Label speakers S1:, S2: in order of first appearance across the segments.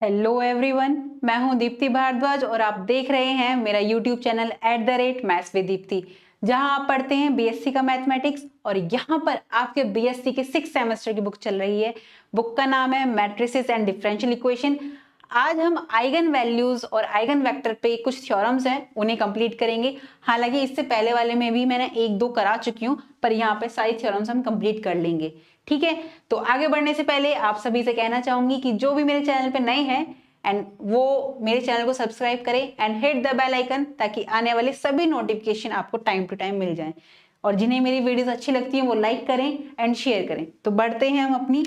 S1: Hello everyone, मैं हूं दीप्ति भारद्वाज और आप देख रहे हैं मेरा YouTube channel @maths with Deepti, जहां आप पढ़ते हैं बीएससी का मैथमेटिक्स। और यहां पर आपके बीएससी के 6 सेमेस्टर की बुक चल रही है। बुक का नाम है मैट्रिसेस एंड डिफरेंशियल इक्वेशन। आज हम आइगन वैल्यूज और आइगन वेक्टर पे कुछ थ्योरम्स हैं, उन्हें कंप्लीट करेंगे। हालांकि इससे पहले वाले में भी मैंने 1-2 करा चुकी हूँ, पर यहाँ पे सारी थ्योरम्स हम कंप्लीट कर लेंगे। ठीक है, तो आगे बढ़ने से पहले आप सभी से कहना चाहूंगी कि जो भी मेरे चैनल पे नए हैं एंड वो मेरे चैनल को सब्सक्राइब करें and hit the bell icon, ताकि आने वाले सभी नोटिफिकेशन आपको टाइम टू टाइम मिल जाएं। और जिन्हें मेरी वीडियोस अच्छी लगती हैं वो लाइक करें एंड शेयर करें। तो बढ़ते हैं हम अपनी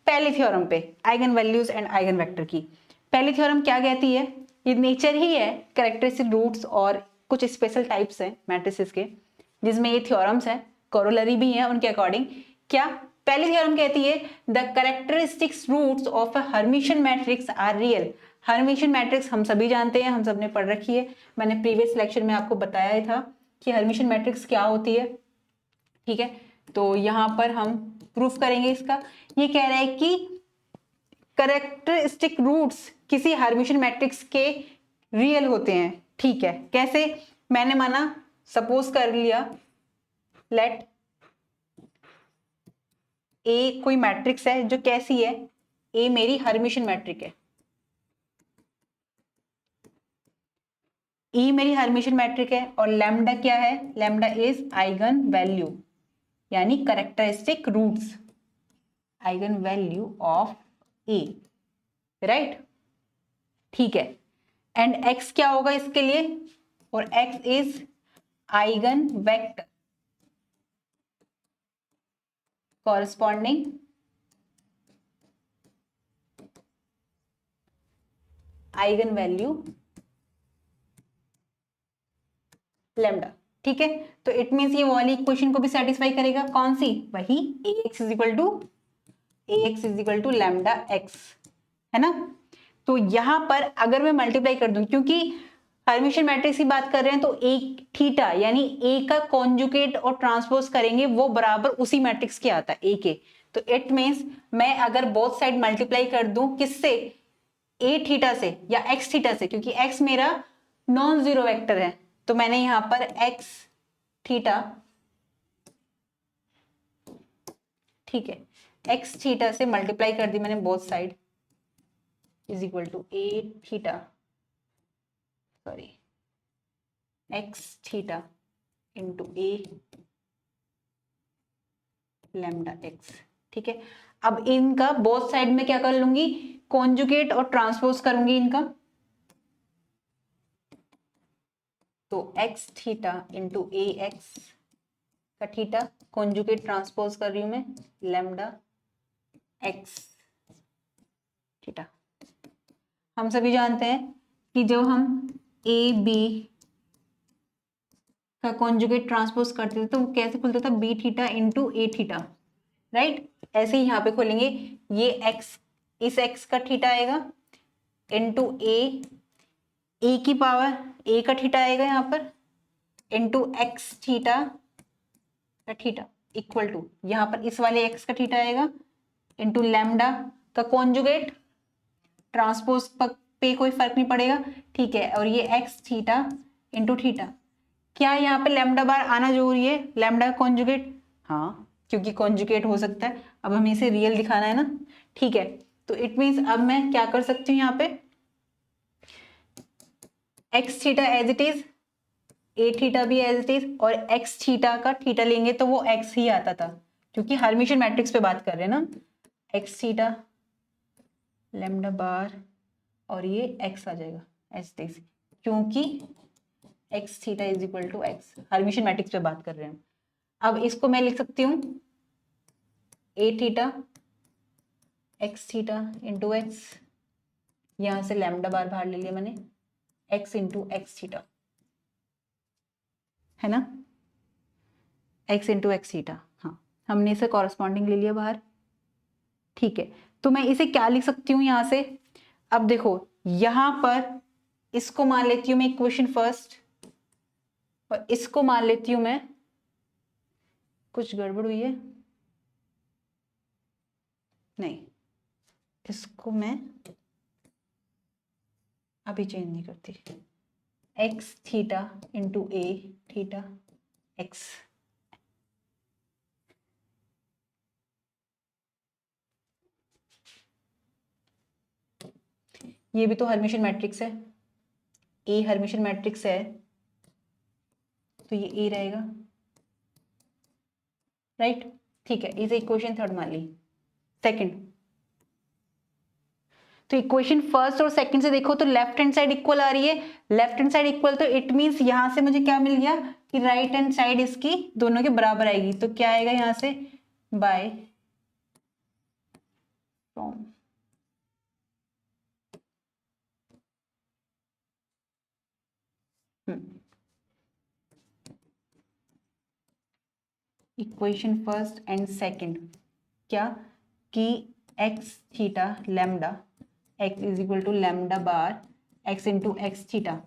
S1: पहली थ्योरम पे, eigen values and eigen vector की। पहली थ्योरम क्या कहती है? ये नेचर ही है, कैरेक्टरिस्टिक रूट्स और कुछ स्पेशल टाइप्स हैं मैट्रिसेस के, जिसमें ये थ्योरम्स हैं, कोरोलरी भी हैं उनके अकॉर्डिंग। क्या पहली थ्योरम कहती है the characteristics roots of a Hermitian matrix are real. Hermitian matrix हम सभी जानते हैं, हम सबने पढ़ रखी है। मैंने प्रीवियस लेक्चर में आपको बताया ही था कि हर्मिशियन मैट्रिक्स क्या होती है। ठीक है, तो यहां पर हम प्रूफ करेंगे इसका। ये कह रहा है कि कैरेक्टरिस्टिक रूट्स किसी हर्मिशियन मैट्रिक्स के रियल होते हैं। ठीक है, कैसे? मैंने माना, सपोज कर लिया, लेट ए कोई मैट्रिक्स है जो कैसी है, ए मेरी हर्मिशियन मैट्रिक है, ई मेरी हर्मिशियन मैट्रिक है, और लैम्डा क्या है? लैम्डा इज आइगन वैल्यू, यानी characteristic roots, eigen value of A, right. ठीक है, एंड एक्स क्या होगा इसके लिए? और X is eigen vector corresponding eigenvalue lambda. ठीक है, तो इट मींस ये वाली इक्वेशन को भी सेटिस्फाई करेगा। कौन सी? वही ax is equal to lambda X, है ना। तो यहां पर अगर मैं मल्टीप्लाई कर दूं, क्योंकि हर्मिशियन मैट्रिक्स की बात कर रहे हैं, तो एक थीटा यानी ए का कॉन्जुगेट और ट्रांसपोज करेंगे वो बराबर उसी मैट्रिक्स के आता है, ए के। तो इट मींस मैं अगर बोथ साइड मल्टीप्लाई कर दूं, किससे? ए थीटा से या एक्स थीटा से, क्योंकि एक्स मेरा नॉन जीरो वेक्टर है। तो मैंने यहां पर एक्स थीटा, ठीक है, एक्स थीटा से मल्टीप्लाई कर दी मैंने both side, is equal to A theta, sorry, X theta into A lambda X. ठीक है, अब इनका बोथ साइड में क्या कर लूंगी? कॉन्जुगेट और ट्रांसपोज करूंगी इनका। तो एक्स थीटा इंटू ए एक्स का थीटा, कॉन्जुगेट ट्रांसपोज कर रही हूं मैं, लैम्डा एक्स थीटा। हम सभी जानते हैं कि जब हम ए बी का कॉन्जुगेट ट्रांसपोज करते थे तो वो कैसे खुलता था? B theta into A theta, right. ऐसे ही यहाँ पे खोलेंगे, ये एक्स, इस एक्स का थीटा आएगा इंटू ए की पावर ए का थीटा आएगा यहाँ पर, इंटू एक्स थीटा का थीटा, इक्वल टू यहाँ पर इस वाले एक्स का थीटा आएगा इंटू लैम्डा का कॉन्जुगेट, ट्रांसपोज पे कोई फर्क नहीं पड़ेगा। ठीक है, और ये एक्स थीटा इंटू थीटा। क्या यहाँ पे लैम्डा बार आना जरूरी है? लैम्डा कॉन्जुगेट, हाँ, क्योंकि कॉन्जुगेट हो सकता है। अब हमें इसे रियल दिखाना है ना। ठीक है, तो इट मीन्स अब मैं क्या कर सकती हूँ यहाँ पे? X theta as it is, A theta भी एज इट इज, और एक्स थीटा का थीटा लेंगे तो वो एक्स ही आता था, क्योंकि हर्मिशियन मैट्रिक्स पे बात कर रहे हैं ना। एक्स थीटा लैम्डा बार, और ये एक्स आ जाएगा एज इट इज, क्योंकि X theta is equal to X, Hermitian matrix पे बात कर रहे हैं। अब इसको मैं लिख सकती हूँ A theta X theta into X, यहां से लैम्डा बार बाहर ले लिया मैंने, एक्स इंटू एक्स थीटा, है ना, एक्स इंटू एक्स थीटा। हाँ, हमने इसे कॉरस्पॉन्डिंग ले लिया बाहर। ठीक है, तो मैं इसे क्या लिख सकती हूँ यहां से? अब देखो, यहां पर इसको मान लेती हूँ मैं इक्वेशन फर्स्ट, और इसको मान लेती हूँ मैं, कुछ गड़बड़ हुई है? नहीं, इसको मैं अभी चेंज नहीं करती, x theta into A theta x. ये भी तो हर्मिशियन मैट्रिक्स है, ए हर्मिशियन मैट्रिक्स है, तो ये ए रहेगा, राइट। ठीक है, इसे इक्वेशन थर्ड मान ली। सेकंड, तो इक्वेशन फर्स्ट और सेकंड से देखो तो लेफ्ट हैंड साइड इक्वल आ रही है, लेफ्ट हैंड साइड इक्वल, तो इट मींस यहां से मुझे क्या मिल गया कि राइट हैंड साइड इसकी दोनों के बराबर आएगी। तो क्या आएगा यहां से, by from, equation first and second क्या कि X theta lambda X is equal to lambda bar X into X theta,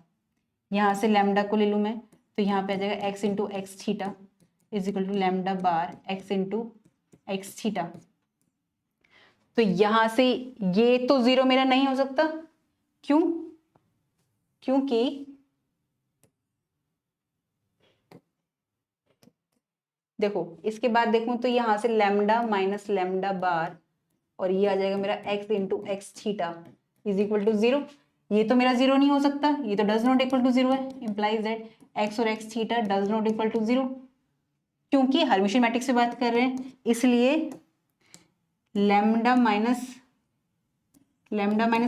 S1: यहाँ से लैम्डा को ले लूँ मैं, तो यहाँ पे आ जाएगा X into X theta is equal to lambda bar X into X theta. तो यहाँ से ये तो जीरो मेरा नहीं हो सकता, क्यों, क्योंकि देखो इसके बाद देखूं तो यहाँ से लैम्डा माइनस लैम्डा बार और ये आ जाएगा मेरा x into X theta is equal to zero. ये तो मेरा जीरो नहीं हो सकता, ये तो does not equal to zero है, इंप्लाइज दैट x और x theta does not equal to zero. क्योंकि हर्मिशियन मैट्रिक्स से बात कर रहे हैं इसलिए लैम्डा माइनस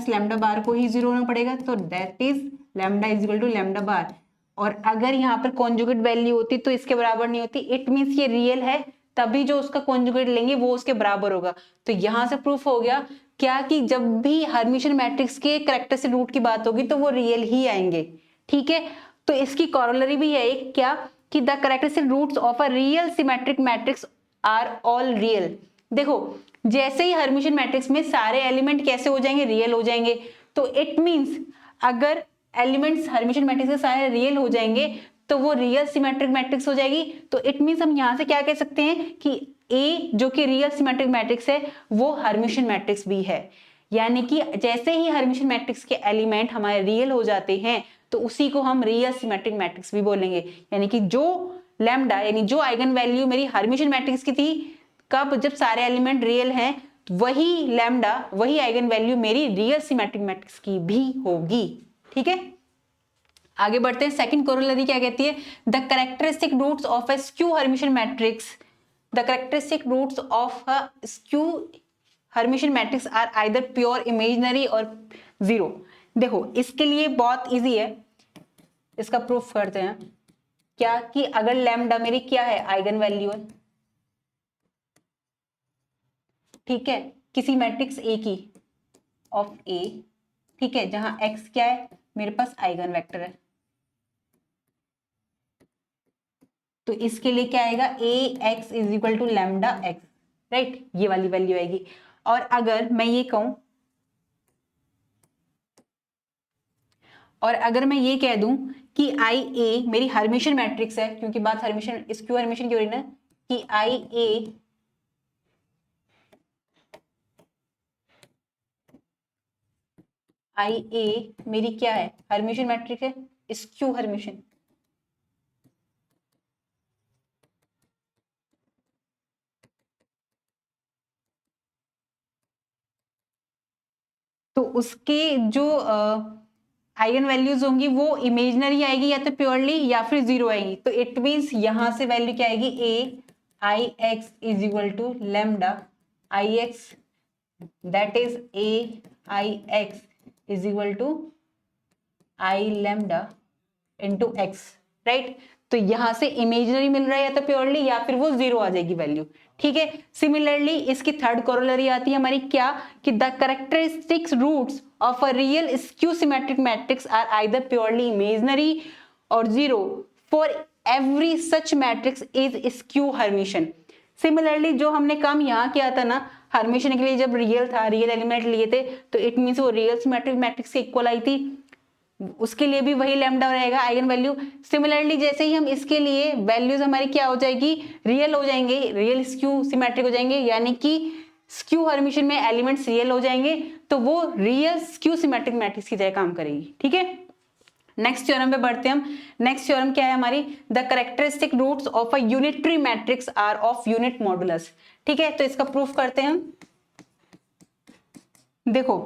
S1: लैम्डा बार को ही जीरो होना पड़ेगा, तो that is lambda is equal to lambda bar. और अगर यहाँ पर कॉन्जुगेट वैल्यू होती तो इसके बराबर नहीं होती, इट मीन्स ये रियल है, तभी जो उसका कॉन्जुगेट लेंगे वो उसके बराबर होगा। तो यहां से प्रूफ हो गया क्या कि जब भी हर्मिशियन मैट्रिक्स के कैरेक्टरिस्टिक रूट की बात होगी तो वो रियल ही आएंगे। ठीक है, तो इसकी कॉरोलरी भी है एक क्या कि the characteristic roots of a real symmetric matrix are all real. देखो जैसे ही हर्मिशियन मैट्रिक्स में सारे एलिमेंट कैसे हो जाएंगे, रियल हो जाएंगे, तो इट मीन्स अगर एलिमेंट्स हर्मिशियन मैट्रिक्स के सारे रियल हो जाएंगे तो वो रियल सिमेट्रिक मैट्रिक्स हो जाएगी। तो इट मीन्स हम यहां से क्या कह सकते हैं कि ए जो कि रियल सिमेट्रिक मैट्रिक्स है वो हर्मिशियन मैट्रिक्स भी है। यानी कि जैसे ही हर्मिशियन मैट्रिक्स के एलिमेंट हमारे रियल हो जाते हैं तो उसी को हम रियल सिमेट्रिक मैट्रिक्स भी बोलेंगे। यानी कि जो लैम्डा यानी जो आइगन वैल्यू मेरी हर्मिशियन मैट्रिक्स की थी, कब, जब सारे एलिमेंट रियल हैं, वही लैम्डा वही आइगन वैल्यू मेरी रियल सिमेट्रिक मैट्रिक्स की भी होगी। ठीक है, आगे बढ़ते हैं। सेकंड कोरोलरी क्या कहती है, the characteristic roots of a skew Hermitian matrix, the characteristic roots of a skew Hermitian matrix are either pure imaginary और जीरो। देखो इसके लिए बहुत इजी है, इसका प्रूफ करते हैं क्या कि अगर लैम्डा मेरी क्या है, आइगन वैल्यू है, ठीक है, किसी मैट्रिक्स ए की ऑफ ए, ठीक है, जहां x क्या है, मेरे पास आइगन वेक्टर है, तो इसके लिए क्या आएगा, A x is equal to lambda X, right, ये वाली वैल्यू आएगी। और अगर मैं ये कहूं, और अगर मैं ये कह दूं कि आई ए मेरी हर्मिशियन मैट्रिक्स है, क्योंकि बात हर्मिशियन स्क्यू हर्मिशियन की हो रही है ना, कि आई ए मेरी क्या है, हर्मिशियन मैट्रिक्स है, स्क्यू हर्मिशियन, तो उसके जो आइगन वैल्यूज होंगी वो इमेजिनरी आएगी या तो प्योरली या फिर जीरो आएगी। तो इट मीन्स यहां से वैल्यू क्या आएगी, A I X is equal to lambda I X, that is A I X is equal to I lambda into X, right. तो यहां से इमेजिनरी मिल रहा है या तो प्योरली या फिर वो जीरो आ जाएगी वैल्यू। ठीक है, सिमिलरली इसकी थर्ड कोरोलरी आती है हमारी क्या कि the characteristics roots of a real skew symmetric matrix are either purely imaginary और zero for every such matrix is skew Hermitian. Similarly जो हमने काम यहाँ किया था ना, हर्मिशियन के लिए जब रियल था, रियल एलिमेंट लिए थे, तो इट मीन्स वो रियल सिमेट्रिक मैट्रिक्स के इक्वल आई थी, उसके लिए भी वही लैम्डा रहेगा आइगन वैल्यू। सिमिलरली जैसे ही हम इसके लिए वैल्यूज हमारी क्या हो जाएगी, रियल हो जाएंगे, रियल स्क्यू सिमेट्रिक हो जाएंगे, यानी कि स्क्यू हर्मिटियन में एलिमेंट्स रियल हो जाएंगे तो वो रियल स्क्यू सिमेट्रिक मैट्रिक्स की तरह काम करेगी। ठीक है, नेक्स्ट थ्योरम पे बढ़ते हैं हम। नेक्स्ट थ्योरम क्या है हमारी, the characteristic roots of a unitary matrix are of unit modulus. ठीक है, तो इसका प्रूफ करते हैं हम। देखो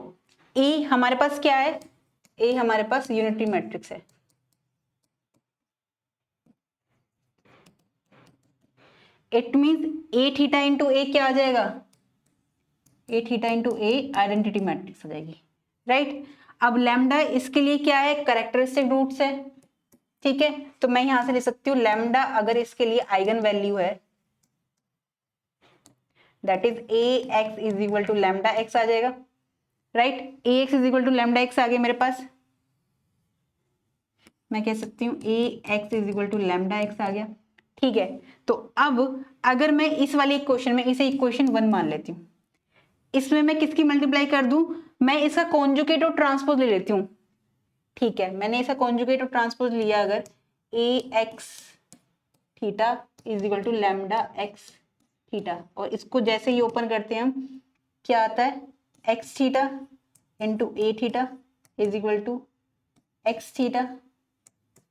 S1: ए हमारे पास क्या है, ए हमारे पास यूनिटरी मैट्रिक्स है, it means A theta into A क्या आ जाएगा, A theta into A identity matrix हो जाएगी, राइट। अब लैम्डा इसके लिए क्या है, कैरेक्टरिस्टिक रूट्स है। ठीक है, तो मैं यहां से ले सकती हूँ लैम्डा अगर इसके लिए आइगन वैल्यू है that is A x is equal to lambda x आ जाएगा, right. A x is equal to lambda x आ गया मेरे पास, मैं कह सकती हूँ A x is equal to lambda x आ गया। ठीक है, तो अब अगर मैं इस वाले इक्वेशन में इसे इक्वेशन 1 मान लेती हूँ, इसमें मैं किसकी मल्टीप्लाई कर दूं, मैं इसका कॉन्जुगेट और ट्रांसपोज ले लेती हूँ। ठीक है, मैंने इसका कॉन्जुगेट और ट्रांसपोज लिया, अगर A X theta is equal to lambda X theta, और इसको जैसे ही ओपन करते हैं हम क्या आता है, X theta into A theta is equal to x theta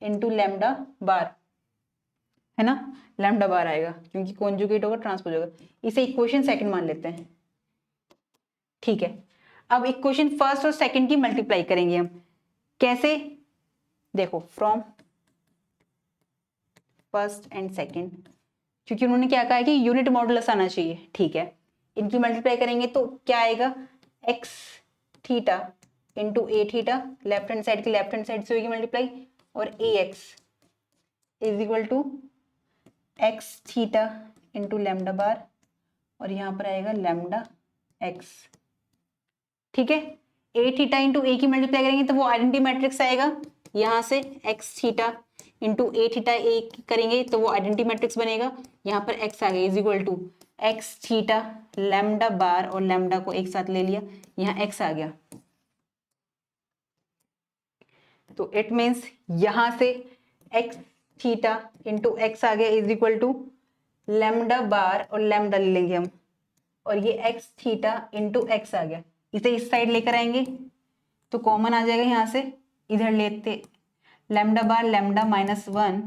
S1: into lambda bar, है ना, लैम्डा बार आएगा क्योंकि कॉन्जुगेट होगा ट्रांसपोज होगा। इसे इक्वेशन सेकंड मान लेते हैं। ठीक है, अब इक्वेशन फर्स्ट और सेकंड की मल्टीप्लाई करेंगे हम, कैसे, देखो फ्रॉम फर्स्ट एंड सेकंड, क्योंकि उन्होंने क्या कहा है कि यूनिट मॉडुलस आना चाहिए। ठीक है, इनकी मल्टीप्लाई करेंगे तो क्या आएगा, X theta into A theta, left hand side की लेफ्ट हैंड साइड से होगी मल्टीप्लाई, और A x is equal to x theta into lambda bar, और यहाँ पर आएगा लैम्डा एक्स। ठीक है, ए थीटा इंटू ए की मल्टीप्लाई करेंगे तो वो आइडेंटिटी मैट्रिक्स आएगा, यहाँ से x theta into A theta ए करेंगे तो वो आइडेंटिटी मैट्रिक्स बनेगा, यहाँ पर एक्स आ गया is equal to x theta lambda bar, और लैम्डा को एक साथ ले लिया, यहाँ एक्स आ गया। तो इट मीन्स यहां से एक्स थीटा इंटू एक्स आ गया is equal to lambda bar, और लैम्डा ले लेंगे हम, और ये एक्स थीटा इंटू एक्स आ गया। इसे इस साइड लेकर आएंगे तो कॉमन आ जाएगा, यहाँ से इधर लेते lambda bar lambda minus 1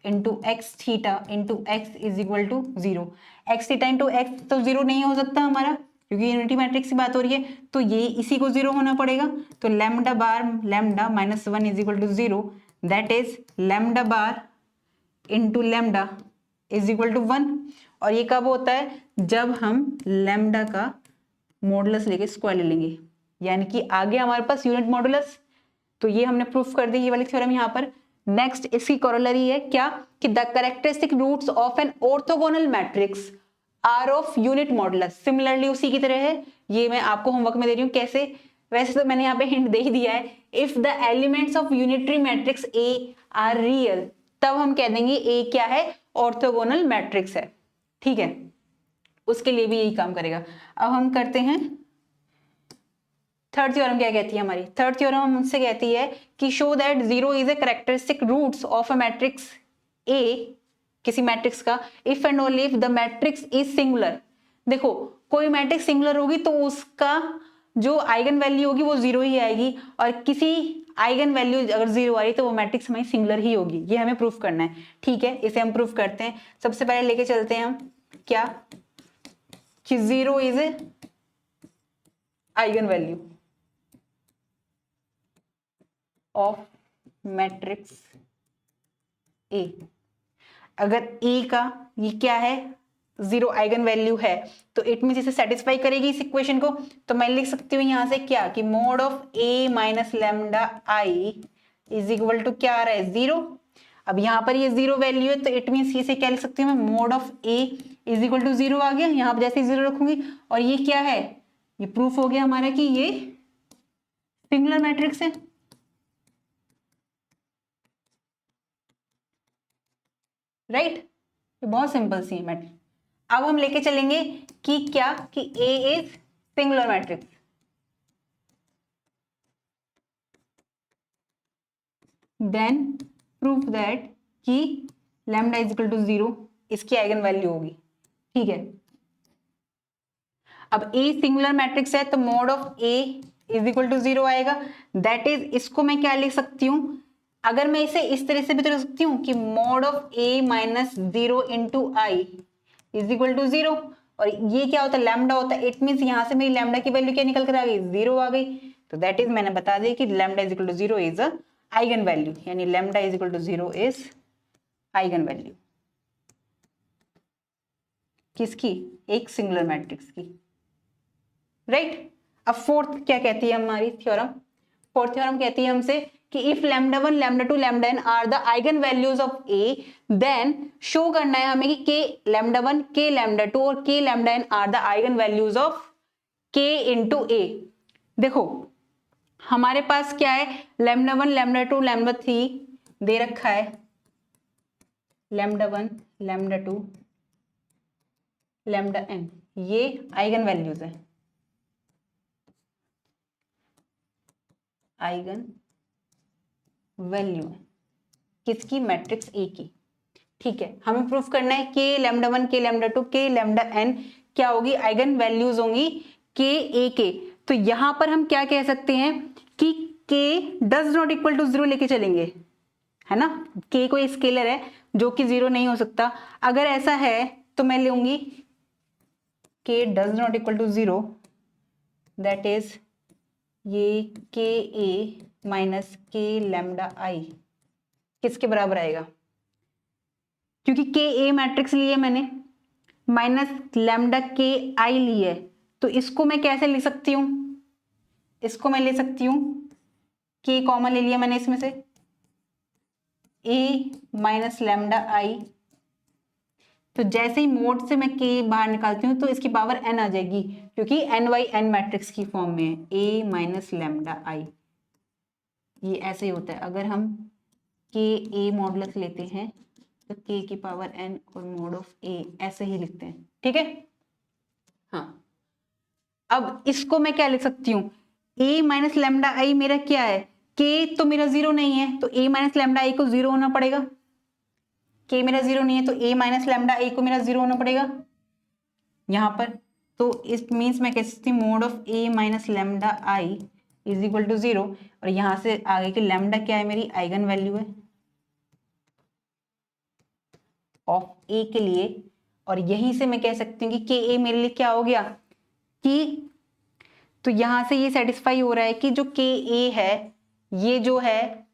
S1: into X theta into x is equal to 0। X theta into X तो 0 नहीं हो सकता हमारा क्योंकि यूनिटी मैट्रिक्स की बात हो रही है, तो ये इसी को 0 होना पड़ेगा। तो lambda bar lambda minus 1 is equal to 0, that is lambda bar into lambda is equal to 1। और ये कब होता है, जब हम लैम्डा का मॉडुलस लेके स्क्वायर ले लेंगे, यानी कि आगे हमारे पास यूनिट मॉडुलस। तो ये हमने प्रूफ कर दी ये वाली थ्योरम यहाँ पर। नेक्स्ट इसकी कोरोलरी है क्या, कि the characteristic roots of an orthogonal matrix are of unit modulus. Similarly उसी की तरह है, ये मैं आपको होमवर्क में दे रही हूँ कैसे, वैसे तो मैंने यहाँ पे हिंट दे ही दिया है। If the elements of unitary matrix A R real, तब हम कह देंगे ए क्या है, ऑर्थोगोनल मैट्रिक्स है। ठीक है, उसके लिए भी यही काम करेगा। अब हम करते हैं थर्ड थ्योरम। क्या कहती है हमारी थर्ड थ्योरम, हमसे कहती है कि show that zero is a characteristic roots of a matrix A, किसी मैट्रिक्स का, if and only if the matrix is singular. देखो कोई मैट्रिक्स सिंगुलर होगी तो उसका जो आइगन वैल्यू होगी वो 0 ही आएगी, और किसी आइगन वैल्यू अगर 0 आ रही तो वो मैट्रिक्स हमारी सिंगुलर ही होगी। ये हमें प्रूफ करना है। ठीक है, इसे हम प्रूफ करते हैं। सबसे पहले लेके चलते हैं हम क्या, कि 0 is a eigen value of matrix A. अगर ए का ये क्या है, 0 आइगन वैल्यू है, तो इट मीन इसे सेटिस्फाई करेगी इस इक्वेशन को। तो मैं लिख सकती हूँ यहां से क्या, कि mod of A minus lambda I is equal to क्या आ रहा है, 0। अब यहाँ पर ये 0 वैल्यू है, तो इट मीन इसे क्या लिख सकती हूँ मैं, mod of A is equal to 0 आ गया। यहाँ पर जैसे 0 रखूंगी, और ये क्या है, ये प्रूफ हो गया हमारा कि ये सिंगुलर मैट्रिक्स है। राइट, ये बहुत सिंपल सी है मैट्रिक्स। अब हम लेके चलेंगे कि क्या, कि A is singular matrix. Then proof that कि लैम्डा इज इक्वल टू 0 इसकी आइगन वैल्यू होगी। ठीक है, अब ए सिंगुलर मैट्रिक्स है तो mod of A is equal to 0 आएगा। दैट इज, इसको मैं क्या लिख सकती हूँ, अगर मैं इसे इस तरह से भी तो लिख सकती हूँ कि mod of A minus 0 into I is equal to 0। और ये क्या होता है, लैम्डा होता है। इट मीन्स यहाँ से मेरी लैम्डा की वैल्यू क्या निकल कर आ गई, 0 आ गई। तो दैट इज, मैंने बता दिया कि lambda is equal to 0 is a eigen value, यानी lambda is equal to 0 is eigen value किसकी, एक सिंगुलर मैट्रिक्स की, राइट। अब फोर्थ क्या कहती है हमारी थ्योरम, फोर्थ थ्योरम कहती है हमसे कि if lambda 1 lambda 2 lambda n are the eigen values of A, then show करना है हमें कि के लैम्डा 1 के लैम्डा 2 और K lambda n are the eigen values of K into A. देखो हमारे पास क्या है, लैम्डा 1 लैम्डा 2 लैम्डा 3 दे रखा है, लैम्डा 1 लैम्डा 2 लैम्डा n, ये आइगन वैल्यूज है, आइगन वैल्यू है किसकी, मैट्रिक्स ए की। ठीक है, हमें प्रूफ करना है के lambda 1 k lambda 2 k lambda n क्या होगी, आइगन वैल्यूज होंगी के ए के। तो यहां पर हम क्या कह सकते हैं कि के डज नॉट इक्वल टू 0 लेके चलेंगे, है ना। के कोई स्केलर है जो कि 0 नहीं हो सकता। अगर ऐसा है तो मैं लूंगी K does not equal to 0, that is ये के ए माइनस के लैम्डा आई किसके बराबर आएगा, क्योंकि के ए मैट्रिक्स लिए मैंने, माइनस लैम्डा के आई ली है, तो इसको मैं कैसे लिख सकती हूं, इसको मैं ले सकती हूं, के कॉमन ले लिया मैंने इसमें से, ए माइनस लैम्डा आई। तो जैसे ही मोड से मैं के बाहर निकालती हूँ तो इसकी पावर n आ जाएगी, क्योंकि n बाई n मैट्रिक्स की फॉर्म में है, a माइनस लैम्डा आई। ये ऐसे ही होता है, अगर हम के ए मॉडुलस लेते हैं तो k की पावर n और मोड ऑफ a ऐसे ही लिखते हैं, ठीक है। हाँ, अब इसको मैं क्या लिख सकती हूँ, a माइनस लैम्डा आई मेरा क्या है, k तो मेरा 0 नहीं है, तो a माइनस लैम्डा आई को 0 होना पड़ेगा। k मेरा 0 नहीं है तो a माइनस लैम्डा आई को मेरा 0 होना पड़ेगा यहां पर। तो इस मीन्स मैं कह सकती हूँ mod of a minus lambda I is equal to 0, और यहां से आगे की लैम्डा क्या है, मेरी आइगन वैल्यू है ऑफ a के लिए। और यहीं से मैं कह सकती हूँ कि के ए मेरे लिए क्या हो गया, कि तो यहां से ये सेटिस्फाई हो रहा है कि जो के ए है, ये जो है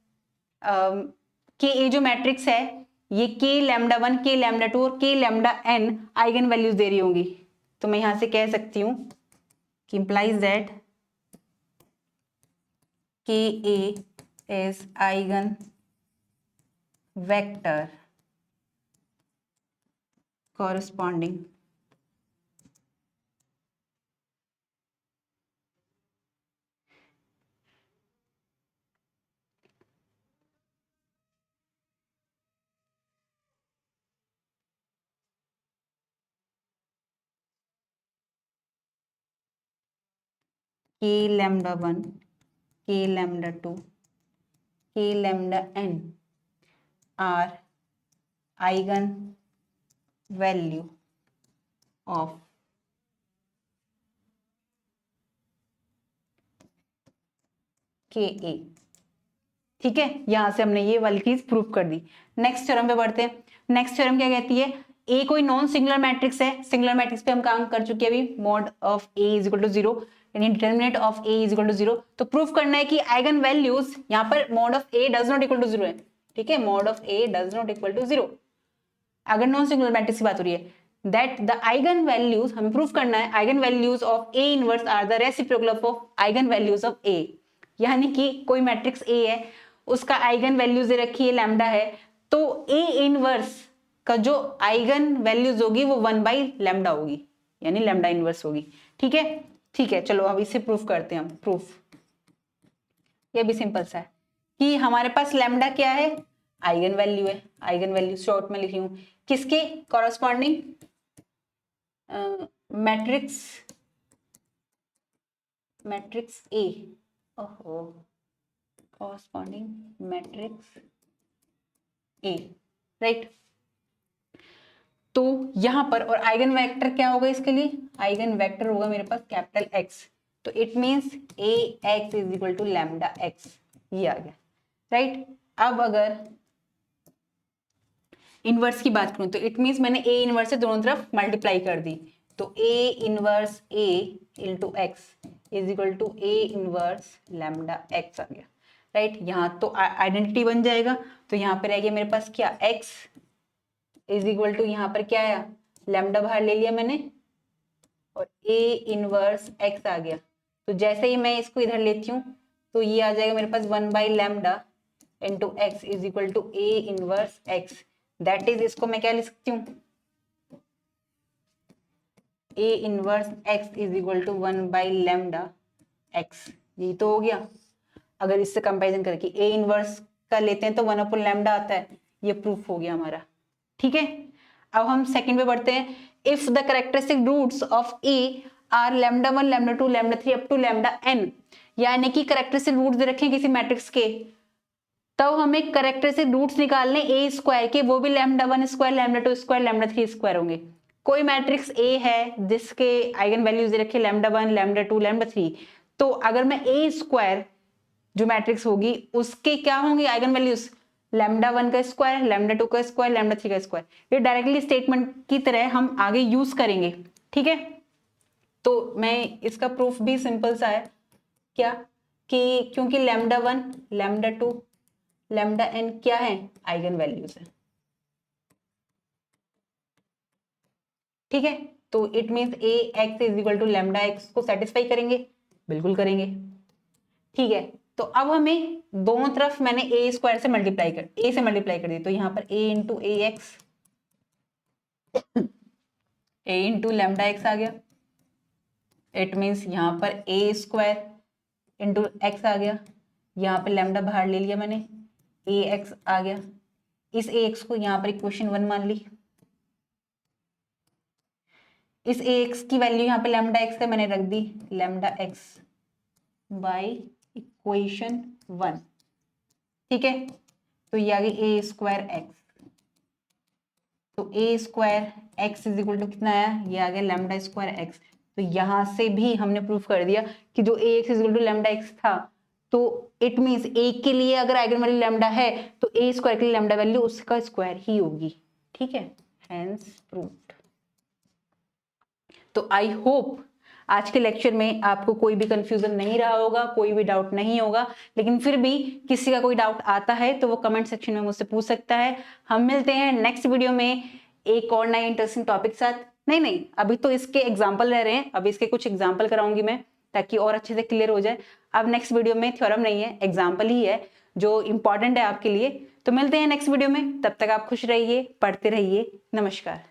S1: के ए जो मैट्रिक्स है, ये के लैम्डा 1 के लैम्डा 2 और K lambda n eigen values दे रही होंगी। तो मैं यहां से कह सकती हूं कि implies that k A is eigen vector corresponding k lambda 1 k lambda 2 k lambda n are eigen value of k A. ठीक है, यहां से हमने ये वाली चीज प्रूव कर दी। नेक्स्ट थ्योरम पे बढ़ते हैं। नेक्स्ट थ्योरम क्या कहती है, ए कोई नॉन सिंगुलर मैट्रिक्स है, सिंगुलर मैट्रिक्स पे हम काम कर चुके हैं अभी, mod of A is equal to 0, यानी determinant of A is equal to 0। तो प्रूफ करना है कि आइगन वैल्यूज यहाँ पर mod of A does not equal to 0 है, ठीक है, mod of A does not equal to 0 अगर नॉन सिंगुलर मैट्रिक्स की बात हो रही है। दैट द आइगन वैल्यूज, हमें प्रूफ करना है eigen values of A inverse are the reciprocal of eigen values of A, यानी कि कोई मैट्रिक्स ए है, उसका आइगन वैल्यूज दे रखी है लैम्डा है, तो ए इनवर्स का जो आइगन वैल्यूज होगी वो 1 बाई लैम्डा होगी, यानी लैम्डा इनवर्स होगी। ठीक है, ठीक है, चलो अब इसे प्रूफ करते हैं हम। प्रूफ ये भी सिंपल सा है कि हमारे पास लैम्डा क्या है, आइगन वैल्यू है, आइगन वैल्यू शॉर्ट में लिखी हूं किसके कॉरस्पॉन्डिंग, मैट्रिक्स, मैट्रिक्स ए, ओहो, कॉरस्पॉन्डिंग मैट्रिक्स ए, राइट। तो यहां पर, और आइगन वेक्टर क्या होगा इसके लिए, आइगन वेक्टर होगा मेरे पास कैपिटल एक्स, तो it means A x is equal to lambda X, ये आ गया, राइट। अब अगर इनवर्स की बात करूं तो इट मीन्स मैंने ए इनवर्स से दोनों तरफ मल्टीप्लाई कर दी, तो A inverse A into x is equal to A inverse lambda x आ गया, राइट। यहाँ तो आइडेंटिटी बन जाएगा, तो यहाँ पे रह गया मेरे पास क्या, एक्स इज इक्वल टू, यहाँ पर क्या आया, लैम्डा बाहर ले लिया मैंने, और ए इनवर्स एक्स आ गया। तो जैसे ही मैं इसको इधर लेती हूँ तो ये आ जाएगा मेरे पास 1/लैम्डा into x is equal to A inverse x, that is, इसको मैं क्या लिख सकती हूँ, A inverse x is equal to 1/लैम्डा एक्स, यही तो हो गया। अगर इससे कंपैरिजन करके ए इनवर्स का लेते हैं तो 1/लैम्डा आता है, ये प्रूफ हो गया हमारा, ठीक है। अब हम सेकंड पे बढ़ते हैं, if the characteristic roots of A are lambda 1 lambda 2 lambda 3 up to lambda n, यानी कि कैरेक्टरिस्टिक रूट्स दे रखे हैं किसी मैट्रिक्स के, तब हमें कैरेक्टरिस्टिक रूट्स निकालने ए स्क्वायर के, वो भी lambda 1 square lambda 2 square lambda 3 square होंगे। कोई मैट्रिक्स ए है जिसके आइगन वैल्यूज दे रखे लैम्डा 1 लैम्डा 2 लैम्डा 3, तो अगर मैं ए स्क्वायर जो मैट्रिक्स होगी उसके क्या होंगे आइगन वैल्यूज, लैम्डा 1 का स्क्वायर लैम्डा 2 का स्क्वायर लैम्डा 3 का स्क्वायर, ये डायरेक्टली स्टेटमेंट की तरह हम आगे यूज करेंगे, ठीक है। तो मैं इसका प्रूफ भी सिंपल सा है, क्या, कि क्योंकि लैम्डा 1 लैम्डा 2 लैम्डा एन क्या है, आइगन वैल्यूज है, ठीक है। तो it means A x is equal to lambda X को सेटिस्फाई करेंगे, बिल्कुल करेंगे, ठीक है। तो अब हमें दोनों तरफ मैंने ए स्क्वायर से मल्टीप्लाई कर, ए से मल्टीप्लाई कर दी, तो यहाँ पर ए इंटू ए एक्स, ए इंटू लैम्डा एक्स आ गया, इट मीन्स यहाँ पर ए स्क्वायर इंटू एक्स आ गया, यहाँ पर लैम्डा बाहर ले लिया मैंने, ए एक्स आ गया, इस ए एक्स को यहाँ पर इक्वेशन 1 मान ली, इस ए एक्स की वैल्यू यहाँ पे लैम्डा एक्स है, मैंने रख दी लैम्डा एक्स बाई इक्वेशन 1, ठीक है। तो ये आ गई ए स्क्वायर एक्स, तो A square x is equal to कितना आया, ये आ गया लैम्डा स्क्वायर एक्स। तो यहां से भी हमने प्रूफ कर दिया कि जो A x is equal to lambda x था, तो इट मीन्स ए के लिए अगर आइगन वैल्यू लैम्डा है तो ए स्क्वायर के लिए लैम्डा वैल्यू उसका स्क्वायर ही होगी, ठीक है, हेंस प्रूव्ड। तो आई होप आज के लेक्चर में आपको कोई भी कंफ्यूजन नहीं रहा होगा, कोई भी डाउट नहीं होगा, लेकिन फिर भी किसी का कोई डाउट आता है तो वो कमेंट सेक्शन में मुझसे पूछ सकता है। हम मिलते हैं नेक्स्ट वीडियो में एक और नए इंटरेस्टिंग टॉपिक साथ। नहीं, अभी तो इसके एग्जाम्पल रह रहे हैं, अभी इसके कुछ एग्जाम्पल कराऊंगी मैं ताकि और अच्छे से क्लियर हो जाए। अब नेक्स्ट वीडियो में थ्योरम नहीं है, एग्जाम्पल ही है जो इंपॉर्टेंट है आपके लिए। तो मिलते हैं नेक्स्ट वीडियो में, तब तक आप खुश रहिए, पढ़ते रहिए, नमस्कार।